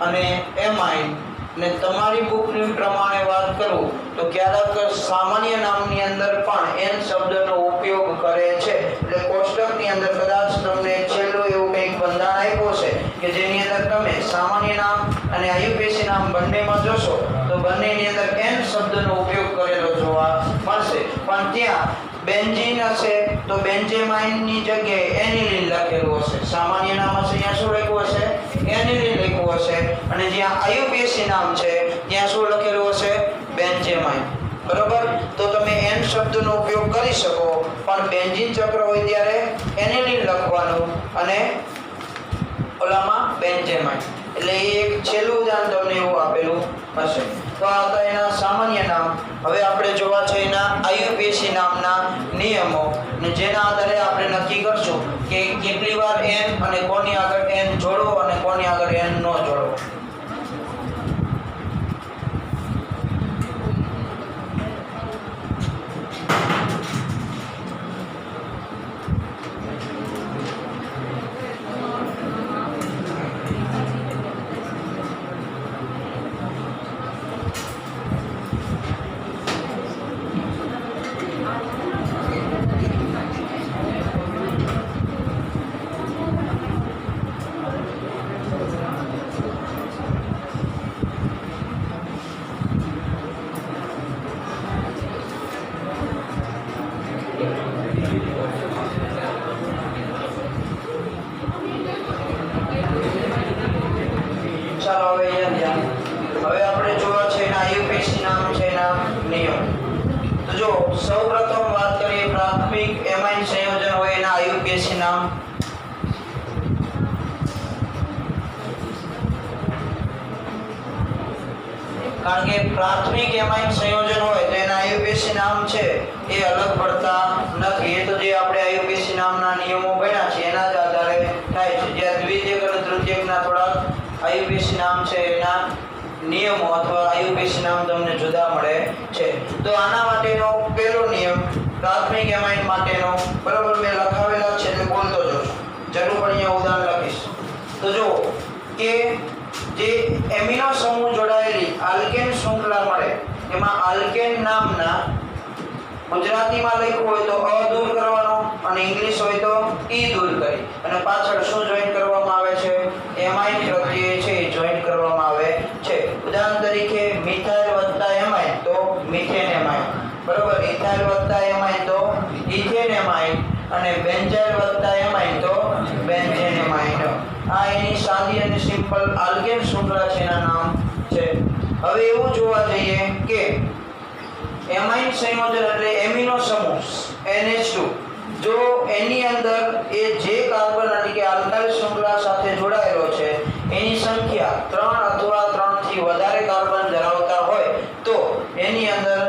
અને એમાઇન. ને તમારી બુકની પ્રમાણે વાત કરું તો ક્યારેક સામાન્ય નામની અંદર પણ એન શબ્દનો ઉપયોગ કરે છે. એટલે કોષ્ટકની અંદર કદાચ તમને છેલ્લું એવું કંઈક બંધારણ આપ્યું છે કે જેની અંદર તમે સામાન્ય નામ અને આયુપીએસી નામ બંનેમાં જોશો તો બંનેની અંદર એન શબ્દનો ઉપયોગ કરેલો જોવા મળશે. પણ ત્યાં બેન્ઝીન હશે તો બેન્ઝેમાઇનની જગ્યાએ એનિલિન લખેલું હશે. સામાન્ય નામ હશે અહીંયા શું લખ્યું હશે? એનિલિન લખ્યું હશે. અને જ્યાં આયુપીએસી નામ છે ત્યાં શું લખેલું હશે? બેન્ઝેમાઇન. બરોબર? તો તમે એન શબ્દનો ઉપયોગ કરી શકો પણ બેન્ઝીન ચક્ર હોય ત્યારે એનિલિન લખવાનું અને ઓલામાં બેન્ઝેમાઇન. એટલે એક છેલ્લું ઉદાહરણ તમને એવું આપેલું હશે. તો આ હતા એના સામાન્ય નામ. હવે આપણે જોવા છે એના આયુપીએસી નામના નિયમો ને જેના આધારે આપણે નક્કી કરશું કે કેટલી વાર એન અને કોની આગળ એન જોડો અને કોની આગળ એન ન જોડો. ચાલો હવે અહીંયા હવે આપણે જોવા છે એના આયુપીએસી નામ છે એના નિયમ. તો જો સૌપ્રથમ વાત કરીએ પ્રાથમિક એમાઇન સંયોજન હોય એના આયુપીએસી નામ. કારણ કે પ્રાથમિક એમાઇન સંયોજન હોય તો એના આયુપીએસી નામ છે એ અલગ પડતા નથી. એ તો જે આપણે આયુપીએસી નામના નિયમો ભણ્યા છે એના જ આધારે થાય છે. જ્યાં દ્વિતીયક અને તૃતીયકના થોડાક આયુપીએસી નામ છે એના નિયમો અથવા આયુપીએસી નામ તમને જુદા મળે છે. તો આના માટેનો પહેલો નિયમ પ્રાથમિક એમાઇન માટેનો બરાબર મેં લખાવેલા છે એટલે બોલતો જજો. જરૂર પડે અહીંયા ઉદાહરણ લખીશ. તો જો કે જે એમિનો સમૂહ જોડાયેલી આલ્કેન શૃંખલા મળે એમાં આલ્કેન નામના ગુજરાતીમાં લખ્યું હોય તો અ દૂર કરવાનો અને ઇંગ્લિશ હોય તો ઈ દૂર કરી અને પાછળ શું જોઈન કરવામાં આવે છે? એમાઇન પ્રત્યય છે એ જોઈન કરવામાં આવે છે. ઉદાહરણ તરીકે મિથાઇલ વત્તા એમાઇન તો મિથેન એમાઇન. બરોબર? ઇથાઇલ વત્તા એમાઇન તો ઇથેન એમાઇન અને બેન્ઝાઇલ વત્તા એમાઇન તો બેન્ઝેન એમાઇન. આ એની સાદી અને સિમ્પલ આલ્કેન શૃંખલા છે એના નામ છે. હવે એવું જોવા જઈએ કે એમાઇન સંયોજન એટલે એમિનો સમૂહ NH2 જો એની અંદર એ જે કાર્બન એટલે કે આલ્કાઇલ શૃંખલા સાથે જોડાયેલો છે એની સંખ્યા 3 અથવા 3 થી વધારે કાર્બન ધરાવતા હોય તો એની અંદર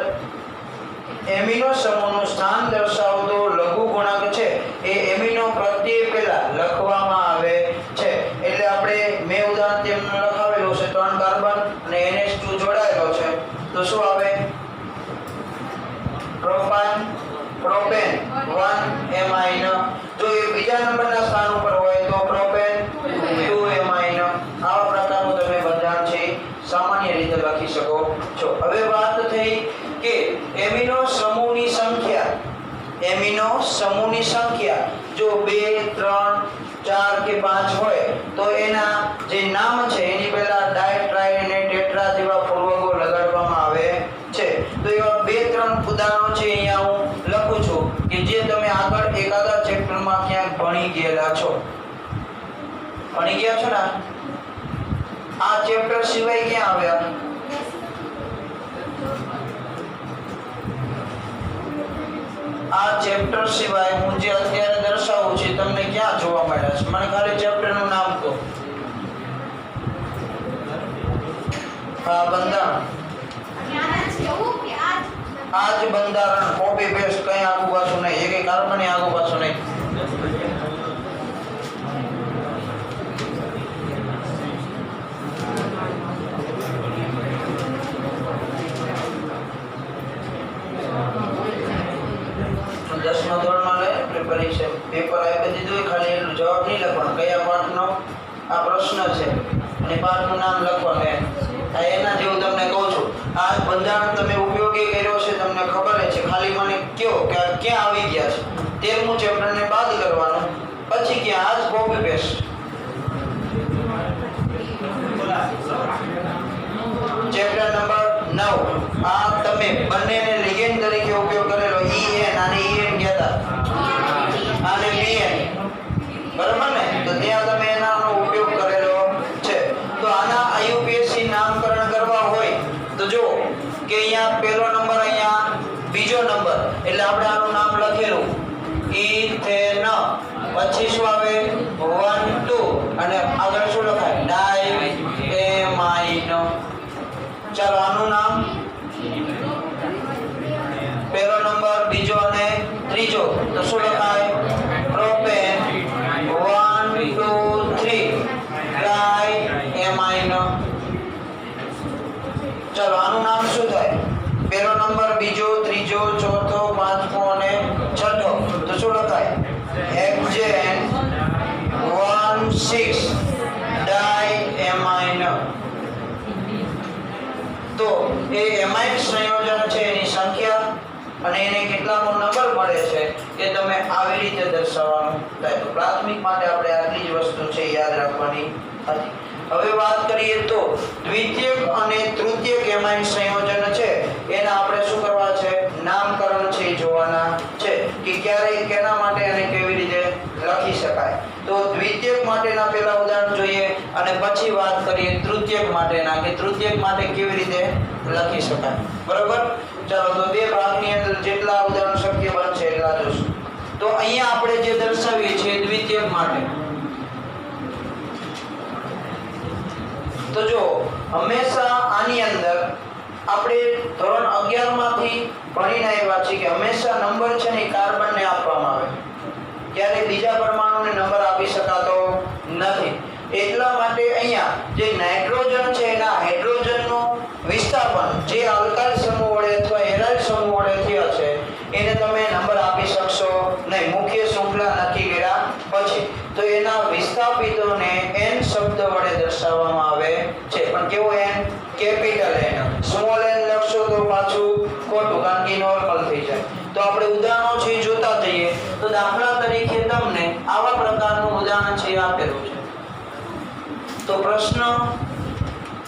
એમિનો સમૂહનું સ્થાન દર્શાવતો લઘુ ગુણાંક છે એ એમિનો પ્રત્યય પહેલા લખવામાં આવે છે. એટલે આપણે મેં ઉદાહરણ તેમને લખાવેલું છે 3 કાર્બન અને NH2 જોડાયેલો છે તો શું આવે? પ્રોપાન પ્રોપેન 1 એમાઇન. જો એ બીજા નંબરના સ્થાન ઉપર હોય તો પ્રોપેન 2 એમાઇન. આવા પ્રકારનું તમે બંધારણ છે સામાન્ય રીતે લખી શકો છો. હવે વાત થઈ કે એમિનો સમૂહની સંખ્યા જો 2 3 4 કે 5 હોય તો એના જે નામ છે એની પહેલા ડાય ટ્રાય અને ટેટ્રા જેવા પૂર્વકો લગાડવામાં આવે છે. તો એવા 2-3 ઉદાહરણો છે અહીંયા હું લખું છું કે જે તમે આગળ એકાદા ચેપ્ટરમાં ક્યાંક ભણી ગયેલા છો. ભણી ગયા છો ને? આ ચેપ્ટર સિવાય ક્યાં આવ્યા? આ ચેપ્ટર સિવાય હું જે અત્યારે દર્શાવું છું તમને ક્યાં જોવા મળ્યા છે? મને ખાલી ચેપ્ટરનું નામ કહો. આ બંધારણ આ જ બંધારણ કોપી પેસ્ટ કઈ આગુ પાછું નહીં. એક કાર્બન આગુ પાછું નહીં. દસમા ધોરણમાં લે પરીક્ષા પેપર આપી દીધું ખાલી એટલું જવાબ નહીં લખવાનો, કયા પાઠનો આ પ્રશ્ન છે અને પાઠનું નામ લખવાનું. આ એના જેવું તમને કહું છું. આ બંધારણ તમે ઉપયોગી કર્યો છે, તમને ખબર છે, ખાલી મને કયો કે આ ક્યાં આવી ગયા છે. 13મું ચેપ્ટરને બાદ કરવાનું, પછી ક્યાં આજ કોપી પેસ્ટ. ચેપ્ટર નંબર 9 આ તમે બંનેને લિગેન્ડ તરીકે ઉપયોગ કરેલો. EN અને EN ગયા હતા અને BN, બરાબર ને? તો ત્યાં તમે એનાનો ઉપયોગ કરેલો છે. તો આના IUPAC નામકરણ કરવા હોય તો જો કે અહીંયા પહેલો નંબર, અહીંયા બીજો નંબર, એટલે આપણે આનું નામ લખેલું ઇથેન, પછી શું આવે 1 2 અને આગળ શું લખાય ડાઇએમાઇન. ચાલો આનું નામ પહેલો નંબર, બીજો અને ત્રીજો, તો શું લખાય પ્રોપેન 1 2 3 ડાઇએમાઇન. ચાલો આનું નામ શું થાય? પહેલો નંબર, બીજો, ત્રીજો, ચોથો, પાંચમો અને છઠ્ઠો, તો શું લખાય હેક્ઝેન 1 6 ડાઇએમાઇન. તો એ એમાઇન સંયોજન છે, એની સંખ્યા અને એને કેટલામો નંબર મળે છે એ તમે આવી રીતે દર્શાવવાનું થાય. તો પ્રાથમિક માટે આપણે આટલી જ વસ્તુ છે યાદ રાખવાની હતી. હવે વાત કરીએ તો દ્વિતીયક અને તૃતીયક એમાઇન સંયોજન છે એના આપણે શું કરવા છે? નામકરણ છે જોવાના છે કે ક્યારે કેના માટે અને કેવી રીતે લખી શકાય. તો દ્વિતીયક માટેના પહેલા ઉદાહરણ જોઈએ અને પછી વાત કરીએ તૃતીયક માટેના કે તૃતીયક માટે કેવી રીતે લખી શકાય. બરોબર? ચાલો તો બે ભાગની અંદર જેટલા ઉદાહરણ શક્ય બનશે એટલા જોશું. તો અહીંયા આપણે જે દર્શાવીએ છીએ દ્વિતીયક માટે, તો જો હંમેશા આની અંદર આપણે ધોરણ 11 માંથી ભણીને આવ્યા છીએ કે હંમેશા નંબર છે ને કાર્બનને આપવામાં આવે, ત્યારે બીજા પરમાણુને નંબર આપી શકાતો નથી. એટલા માટે અહીંયા જે નાઇટ્રોજન છે એના હાઇડ્રોજનનું વિસ્થાપન જે આલ્કાઇલ સમૂહ વડે અથવા હેલાઇડ સમૂહ વડે થયા છે એને તમે નંબર આપી શકશો નહીં મુખ્ય શૃંખલા નક્કી કર્યા પછી. તો એના વિસ્થાપિતોને n શબ્દ વડે દર્શાવવામાં આવે છે. પણ કેવો n? Capital n. Small n લખશો તો પાછું ખોટું, કારણ કે નોર્મલ થઈ જાય. તો આપણે ઉદાહરણો છે જોતા જઈએ. તો દાખલા તરીકે તમને આવા પ્રકારનું ઉદાહરણ છે આપેલું છે. તો પ્રશ્ન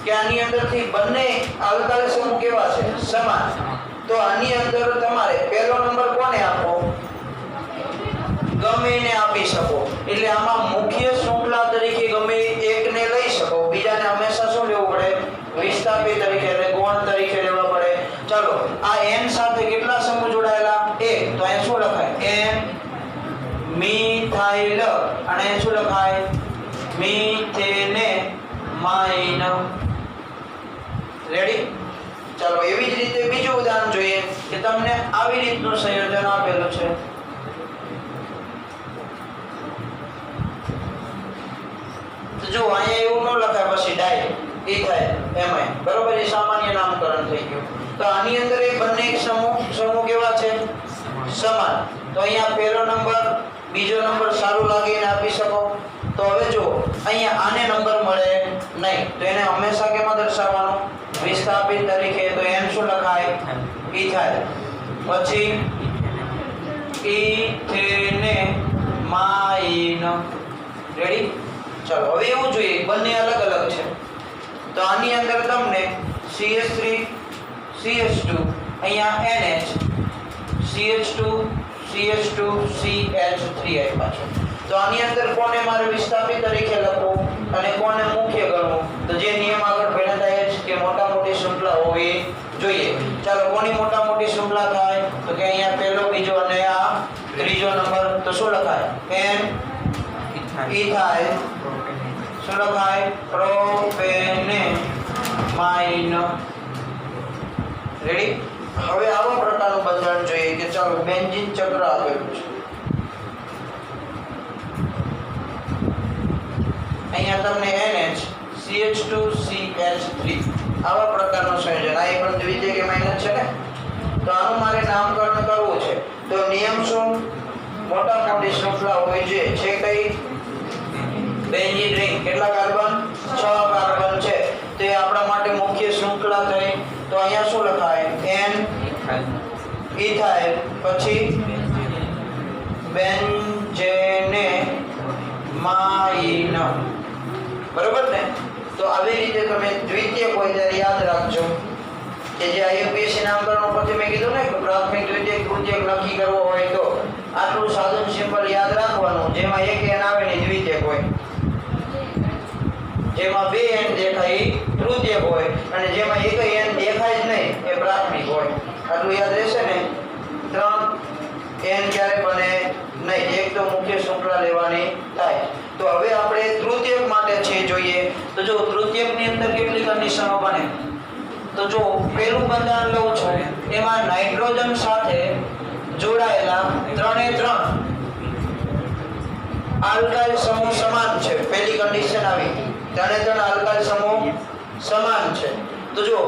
કે આની અંદરથી બંને આલ્કાઇલ સમૂહ કેવા છે? સમાન. તો આની અંદર તમારે પહેલો નંબર કોને આપો? ગમે એને આપી શકો. એટલે આમાં મુખ્ય શૃંખલા તરીકે ગમે એકને લઈ શકો, બીજાને હંમેશા શું લેવું પડે? વિસ્થાપિત તરીકે એટલે ગૌણ તરીકે લેવા પડે. ચાલો આ n સાથે કેટલા સમૂહ જોડાયેલા? 1. તો અહીંયા શું લખાય? n મિથાઇલ અને શું લખાય? મિથેને માઇન. રેડી? ચાલો એવી જ રીતે બીજું ઉદાહરણ જોઈએ કે તમને આવી રીતનું સંયોજન આપેલું છે. તો જો અહીંયા એવું ન લખાય પછી ડાઈ ઇથાઇલ એમાઇન. બરોબર? એ સામાન્ય નામકરણ થઈ ગયું. તો આની અંદર એ બંને સમૂહ કેવા છે? સમાન. તો અહીંયા પહેલો નંબર, બીજો નંબર સારું લાગે એને આપી શકો. તો હવે જો અહીંયા આને નંબર મળે નહીં, તો એને હંમેશા કેમાં દર્શાવવાનું? વિસ્થાપિત તરીકે. તો n શું લખાય? ઇથાઇલ. પછી ઇથેને માઇન. રેડી? ચાલો હવે એવું જોઈએ બંને અલગ અલગ છે. તો આની અંદર તમને CH3 CH2 અહીંયા NH CH2 CH2 CH3 આપ્યા છે. તો આની અંદર કોને મારે વિસ્થાપિત તરીકે લખવું અને કોને મુખ્ય ગણવું? તો જે નિયમ આગળ ભણ્યા થાય છે કે મોટા મોટી શૃંખલા હોવી જોઈએ. ચાલો કોની મોટા મોટી શૃંખલા થાય? તો કે અહીંયા પહેલો, બીજો અને આ ત્રીજો નંબર. તો શું લખાય? n ethyl. શું લખાય? પ્રોપેને માઇન. રેડી? હવે આવા પ્રકારનું બંધારણ જોઈએ કે ચાલો બેન્ઝીન ચક્ર આપેલું છે. અહીંયા તમને NH CH2 CH3 આવા પ્રકારનું સંયોજન. આ પણ દ્વિતીયક એમાઇન છે ને. તો આનું મારે નામકરણ કરવું છે. તો નિયમ શું? મોટા મોટી શૃંખલા હોવી જોઈએ. છે કઈ? બેન્ઝીન રિંગ કેટલા કાર્બન 6 કાર્બન છે તો એ આપણા માટે મુખ્ય શૃંખલા થઈ તો અહીંયા શું લખાય n ઇથાઇલ પછી બેન્ઝેનેમાઇન બરોબર ને તો આવી રીતે તમે દ્વિતીયક હોય ત્યારે યાદ રાખજો કે જે આઈયુપીએસસી નામકરણ ઉપરથી મેં કીધું ને કે પ્રાથમિક દ્વિતીયક તૃતીયક નક્કી કરવો હોય તો આટલું સાદું સિમ્પલ યાદ રાખવાનું જેમાં એક n આવે ને દ્વિતીયક હોય જેમાં બે n દેખાય એ તૃતીયક હોય અને જેમાં એક n દેખાય જ નહીં એ પ્રાથમિક હોય આટલું યાદ રહેશે ને 3 n ક્યારે બને નહીં એક તો મુખ્ય શૃંખલા લેવાની થાય તો હવે આપણે તૃતીયક માટે છે જોઈએ તો જો તૃતીયકની અંદર કેટલી કન્ડિશનો બને તો જો પહેલું બંધારણ લઉં છું એમાં નાઇટ્રોજન સાથે જોડાયેલા 3 એ 3 આલ્કાઇલ સમૂહ સમાન છે પહેલી કન્ડિશન આવી 3 એ 3 આલ્કાઇલ સમૂહ સમાન છે તો જો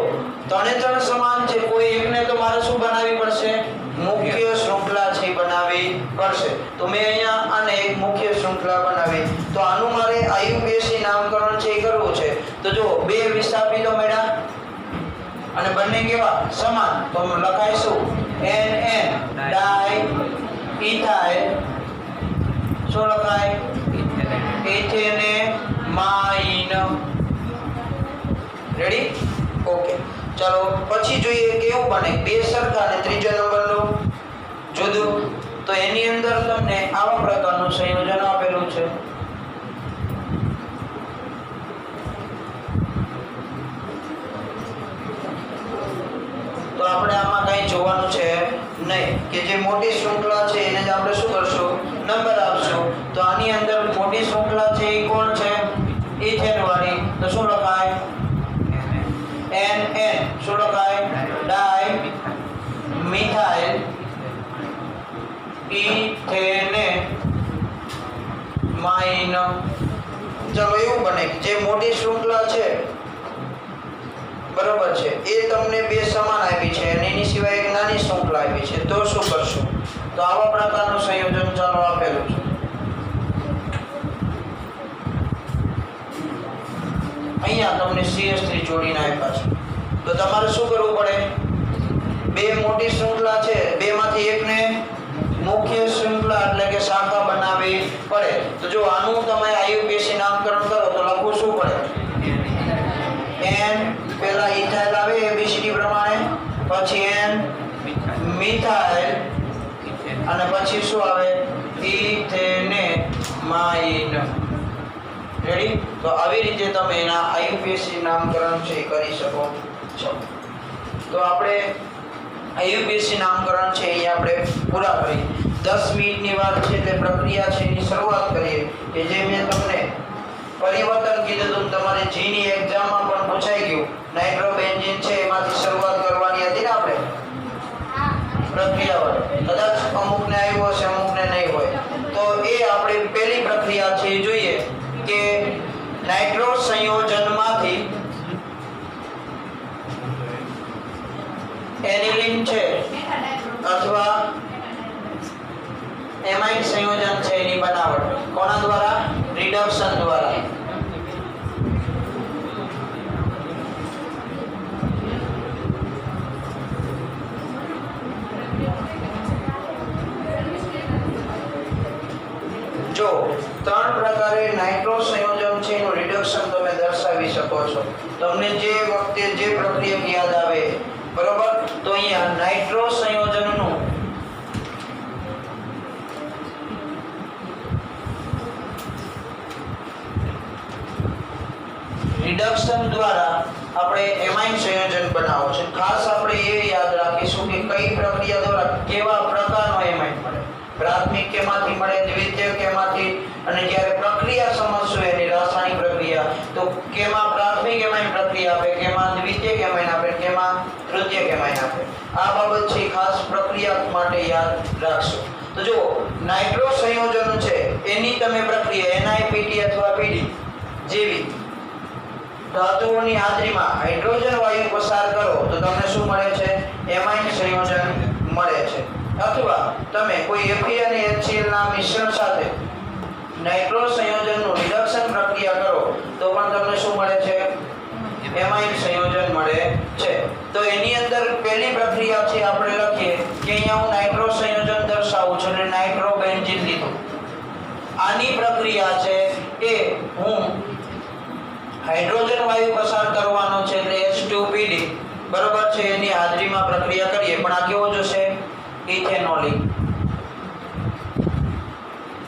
3 એ 3 સમાન છે કોઈ એકને તો મારે શું બનાવવી પડશે મુખ્ય શૃંખલા છે બનાવવી પડશે તો મેં અહીંયા આને એક મુખ્ય શૃંખલા બનાવી તો આનું મારે આઈયુપીએસસી નામકરણ છે એ કરવું છે તો જો બે વિસ્થાપિતો મળ્યા અને બંને કેવા સમાન તો લખાય શું NN ડાઈ ઇથાઇલ શું લખાય ઇથેનેમાઇન રેડી ઓકે ચાલો પછી જોઈએ કેવું બને બે સરખા અને ત્રીજો નંબરનો જુદું તો એની અંદર તમને આવા પ્રકારનું સંયોજન આપેલું છે તો આપણે આમાં કંઈ જોવાનું છે નહીં કે જે મોટી શૃંખલા છે એને જ આપણે શું કરશું નંબર આપશું તો આની અંદર મોટી શૃંખલા છે એ કોણ છે ઇથેન વાળી તો શું લખાય NN શું લખાય ડાઈ મિથાઇલ ઇથેનેમાઇન ચલો એવું બને જે મોટી શૃંખલા છે બરોબર છે એ તમને બે સમાન આપી છે અને એની સિવાય એક નાની શૃંખલા આપી છે તો શું કરશું તો આવા પ્રકારનું સંયોજન ચાલો આપેલું છે અહીંયા તમને CH3 જોડીને આપ્યા છે તો તમારે શું કરવું પડે બે મોટી શૃંખલા છે બેમાંથી એકને મુખ્ય શૃંખલા એટલે કે શાખા બનાવવી પડે તો જો આનું તમે આઈયુપીએસસી નામકરણ કરો તો લખવું શું પડે n પહેલા ઇથાઇલ આવે ABCD પ્રમાણે પછી n મિથાઇલ અને પછી શું આવે ઇથેનેમાઇન રેડી તો આવી રીતે તમે એના આઈયુપીએસસી નામકરણ છે કરી શકો છો તો આપણે આઈયુપીએસસી નામકરણ છે એ આપણે પૂરા કરી 10 મિનિટની વાત છે એટલે પ્રક્રિયા છે એની શરૂઆત કરીએ કે જે મેં તમને પરિવર્તન કીધું હતું તમારે જીની એક્ઝામમાં પણ પૂછાઈ ગયું નાઇટ્રોબેન્ઝીન છે એમાંથી શરૂઆત કરવાની હતી ને આપણે પ્રક્રિયા કદાચ અમુકને આવ્યો હશે અમુકને નહીં હોય તો એ આપણે પહેલી પ્રક્રિયા છે જોઈએ કે નાઇટ્રો સંયોજનમાંથી એનિલિન છે અથવા એમાઇન સંયોજન છે એની બનાવટ કોના દ્વારા રિડક્શન દ્વારા જો 3 પ્રકારે નાઇટ્રો સંયોજન છે એનું રિડક્શન તમે દર્શાવી શકો છો તમને જે વખતે જે પ્રક્રિયા યાદ આવે બરોબર તો અહીંયા નાઇટ્રો સંયોજનનું રિડક્શન દ્વારા આપણે એમાઇન સંયોજન બનાવો છે ખાસ આપણે એ યાદ રાખીશું કે કઈ પ્રક્રિયા દ્વારા કેવા પ્રકારનો એમાઇન મળે પ્રાથમિક કેમાંથી મળે દ્વિતીયક કેમાંથી અને જ્યારે પ્રક્રિયા સમજશું એની રાસાયણિક પ્રક્રિયા તો કેમાં પ્રાથમિક એમાઇન પ્રક્રિયા આપે કેમાં દ્વિતીયક એમાઇન આપે કેમાં તૃતીયક એમાઇન આપે આ બાબત છે ખાસ પ્રક્રિયા માટે યાદ રાખશો તો જો નાઇટ્રો સંયોજન છે એની તમે પ્રક્રિયા NiPT અથવા PD જેવી ધાતુઓની હાજરીમાં હાઇડ્રોજન વાયુ પસાર કરો તો તમને શું મળે છે એમાઇન સંયોજન મળે છે અથવા તમે કોઈ Fe અને HCl ના મિશ્રણ સાથે નાઇટ્રો સંયોજનનું રિડક્શન પ્રક્રિયા પ્રક્રિયા કરો તો પણ તમને શું મળે છે? એમાઇન સંયોજન મળે છે. તો એની અંદર પહેલી પ્રક્રિયા છે આપણે લખીએ કે અહીંયા હું નાઇટ્રો સંયોજન દર્શાવું છું એટલે નાઇટ્રોબેન્ઝીન લીધું. આની પ્રક્રિયા છે એ હું હાઇડ્રોજન વાયુ પસાર કરવાનો છે એટલે H2PD બરોબર છે એની હાજરીમાં પ્રક્રિયા કરીએ. પણ આ કેવો જોશે? ઇથેનોલિક.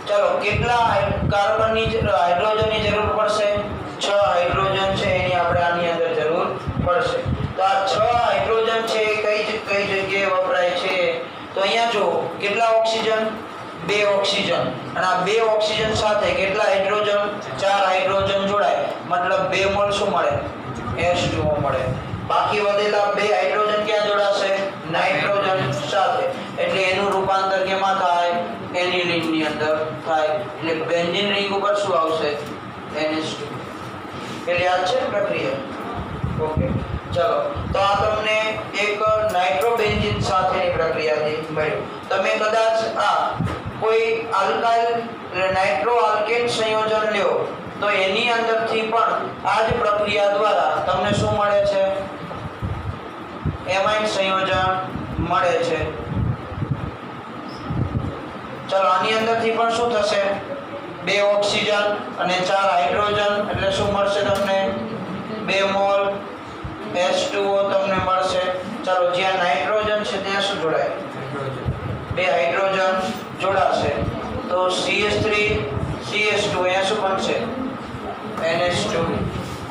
ચલો કેટલા કાર્બનની હાઇડ્રોજનની જરૂર પડશે? 6 હાઇડ્રોજન છે એની આપણે આની અંદર જરૂર પડશે. તો આ 6 હાઇડ્રોજન છે કઈ જગ્યાએ વપરાય છે? તો અહીંયા જો કેટલા ઓક્સિજન? 2 ઓક્સિજન. અને આ 2 ઓક્સિજન સાથે કેટલા હાઇડ્રોજન? 4 હાઇડ્રોજન જોડાય મતલબ 2 મોલ શું મળે? H2O મળે. બાકી વધેલા 2 હાઇડ્રોજન ક્યાં જોડાશે? નાઇટ્રોજન સાથે. એટલે એનું રૂપાંતર કેમાં થાય? એનિલિન ની અંદર થાય. એટલે બેન્ઝીન રિંગ ઉપર શું આવશે? NH2. એટલે આ છે પ્રક્રિયા. ઓકે ચલો તો આ તમને એક નાઇટ્રોબેન્ઝીન સાથેની પ્રક્રિયાથી મળ્યું. તમે કદાચ આ કોઈ આલ્કાઇલ નાઇટ્રો આલ્કેટ સંયોજન લ્યો તો એની અંદરથી પણ આ જ પ્રક્રિયા દ્વારા તમને શું મળે છે? એમાઇન સંયોજન મળે છે. ચલો આની અંદરથી પણ શું થશે? 2 ઓક્સિજન અને 4 હાઇડ્રોજન એટલે શું મળશે તમને? 2 મોલ H2O તમને મળશે. ચલો જ્યાં નાઇટ્રોજન છે ત્યાં શું જોડાય? 2 હાઇડ્રોજન જોડાશે તો CH3 CH2 અહીંયા શું બનશે? NH2.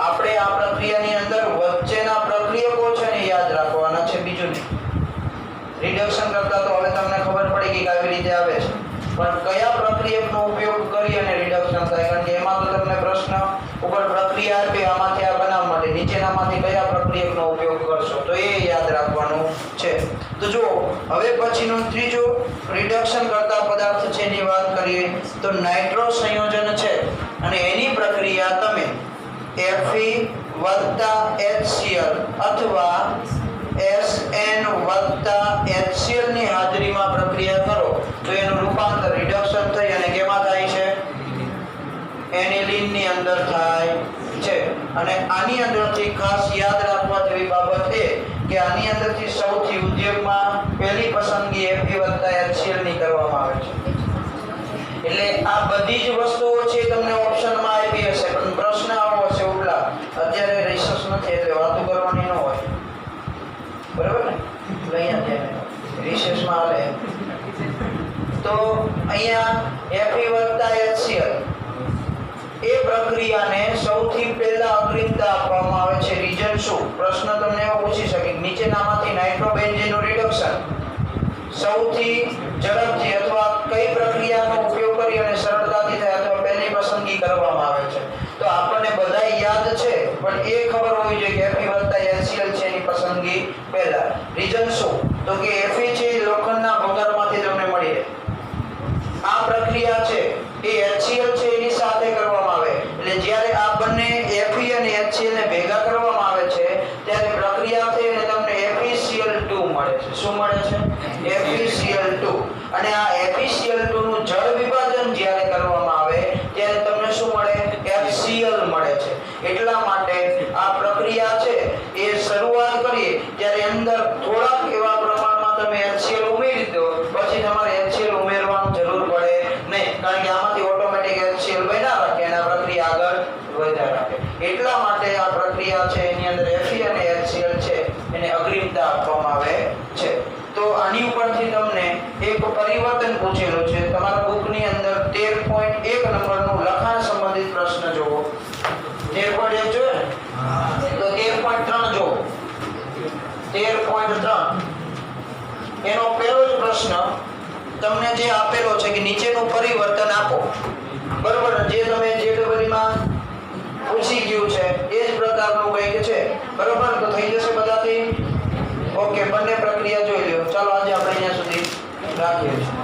આપણે આ પ્રક્રિયાની અંદર વચ્ચેના પ્રક્રિયકો છે ને યાદ રાખવાના છે, બીજું નહીં. રિડક્શન કરતા તો હવે તમને ખબર પડી કે કેવી રીતે આવે છે, પણ કયા પ્રક્રિયકનો ઉપયોગ કરી અને રિડક્શન થાય? કારણ કે એમાં તો તમને પ્રશ્ન ઉપર પ્રક્રિયા આપી આમાંથી આ બનાવવા માટે નીચેનામાંથી કયા પ્રક્રિયકનો ઉપયોગ કરશો તો એ યાદ રાખવાનું છે. તો જો હવે પછીનું ત્રીજું રિડક્શન કરતા પદાર્થ છે એની વાત કરીએ તો નાઇટ્રો સંયોજન છે અને એની પ્રક્રિયા તમે Fe HCl અથવા SN HCl ની હાજરીમાં પ્રક્રિયા કરો તો એનું રૂપાંતર રિડક્શન થઈ અને કેમાં થાય છે? એનિલિન ની અંદર થાય છે. અને આની અંદરથી ખાસ યાદ રાખવા જેવી બાબત એ કે આની અંદરથી સૌથી ઉદ્યોગમાં પહેલી પસંદગી Fe HCl ની કરવામાં આવે છે. એટલે આ બધી જ વસ્તુઓ છે તમને ઓપ્શનમાં આપી હશે પણ પ્રશ્ન આવો હશે ઉપલા અત્યારે રિસર્ચ નથી એટલે વાતો કરવાની ન હોય બરાબર ને? અહીંયા ધ્યાન રિસર્ચમાં આવે તો અહીંયા Fe HCl એ પ્રક્રિયાને સૌથી પહેલા અગ્રિમતા આપવામાં આવે છે. રીઝન શું? પ્રશ્ન તમને એવો પૂછી શકે નીચેનામાંથી નાઇટ્રોબેન્ઝીનનું રિડક્શન સૌથી ઝડપથી અથવા કઈ પ્રક્રિયાનો ઉપયોગ કરી અને સરળતાથી થાય અથવા પહેલી પસંદગી કરવામાં આવે છે. તો આપણને બધા યાદ છે પણ એ ખબર હોવી જોઈએ કે Fe HCl છે એની પસંદગી પહેલા. રીઝન શું? તો કે Fe છે લોખંડના ભંગારમાંથી તમને મળી રહે. આ પ્રક્રિયા છે એ HCl છે એની સાથે કરવામાં આવે એટલે જ્યારે આ બંને Fe અને HCl ને ભેગા કરવામાં આવે છે ત્યારે પ્રક્રિયા થઈ અને તમને FeCl2 મળે છે. શું મળે છે? FeCl2. અને આ FeCl2 નું જળ વિભાજન જ્યારે કરવામાં આવે ત્યારે તમને શું મળે? HCl મળે છે. એટલા માટે આ પ્રક્રિયા છે એ શરૂઆત કરીએ ત્યારે અંદર થોડાક એવા પ્રમાણમાં તમે HCl ઉમેરી દો પછી તમારે HCl ઉમેરવાની જરૂર પડે નહીં કારણ કે આમાંથી ઓટોમેટિક HCl બન્યા રાખે અને આ પ્રક્રિયા આગળ વધ્યા રાખે. એટલા માટે આ પ્રક્રિયા છે એની અંદર Fe અને HCl છે એને અગ્રિમતા આપવામાં આવે છે. તો આની ઉપરથી તમને એક પરિવર્તન પૂછેલું છે તમારા બુકની અંદર 13.1 નંબરનું લખાણ સંબંધિત પ્રશ્ન જોવો. 13.1 જોયો ને? તો 13.3 જોવો. 13.3 એનો પહેલો જ પ્રશ્ન તમને જે આપેલો છે કે નીચેનું પરિવર્તન આપો. બરોબર? જે તમે JEE માં પૂછી ગયું છે એ જ પ્રકારનું કંઈક છે. બરોબર? તો થઈ જશે બધાથી? ઓકે બંને પ્રક્રિયા જોઈ લ્યો. ચાલો આજે આપણે અહીંયા સુધી રાખીએ છીએ.